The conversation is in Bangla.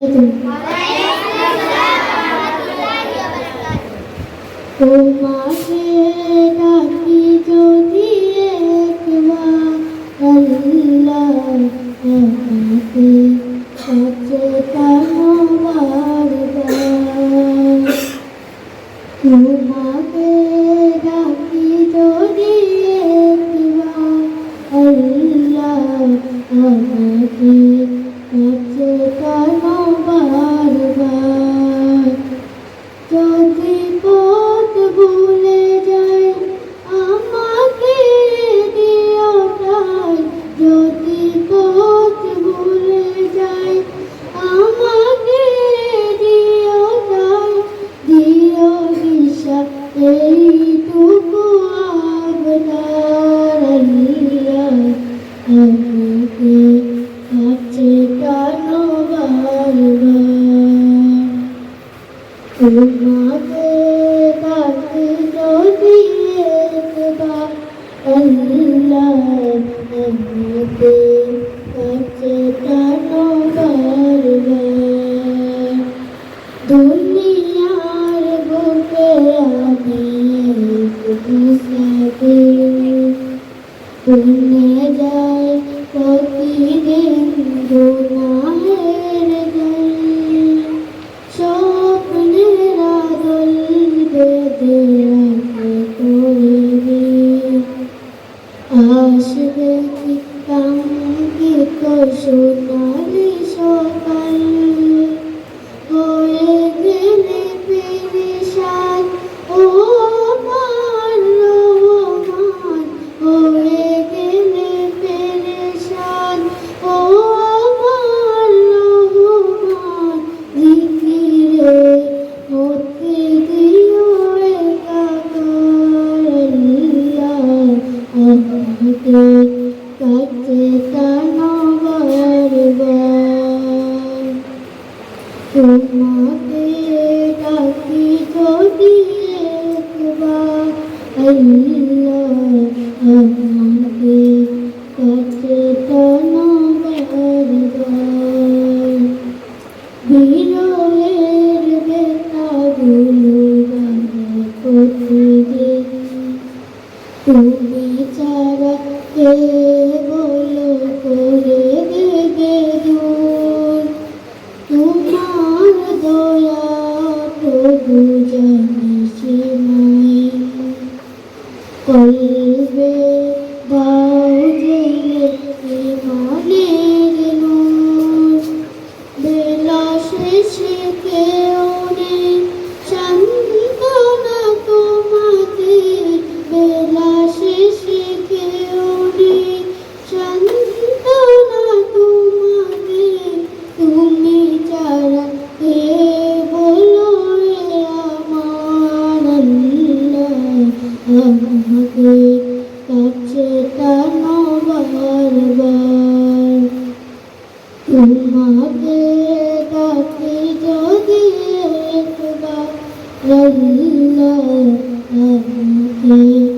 তোমাকে ডাকি যদি একবার আল্লাহ আমাকে কাছে টানো বারবার। তোমাকে ডাকি যদি একবার আল্লাহ আমাকে কাছে টানো বারবার। যদি পথ ভুলে যাই আমাকে দিও ঠাই, যদি পথ ভুলে যাই আমাকে দিও ঠাই, দিও দিশা এইটুকু আবদার। আল্লাহ আমাকে কাছে টানো বারবার। তোমাকে ডাকি যদি একবার আল্লাহ আমাকে কাছে টানো বারবার। দুনিয়ার বুকে আমি মুসাফির, ভুলে যাই প্রতিদিন গুনাহের গান। স্বপ্নের আদল বেঁধে রাখে করবি, আসবে কি কাঙ্ক্ষিত সোনালি সকাল। হয়ে গেলে পেরেশান ও আমার রহমান, হয়ে গেলে পেরেশান ও আমার রহমান। জিকিরে হতে দিও একাকার। আল্লাহ আমাকে কাছে টানো বারবার। তোমাকে ডাকি যদি একবার আল্লাহ আমাকে কাছে টানো বারবার। বিরহের ব্যথাগুলো প্রতিদিন, তুমি ছাড়া কে বলো করে দেবে দূর। তোমার দয়া প্রভু জানে সীমাহীন, কলবে দাও জেলে ইমানের নূর। বেলা শেষে কেউ নেই সান্ত্বনা তোমাকে, বেলা শেষে কেউ নেই সান্ত্বনা তোমাকে। তুমি ছাড়া কে বলো এ আমার। আল্লাহ আমাকে কাছে টানো বারবার। তোমাকে ডাকি যদি একবার আল্লাহ আমাকে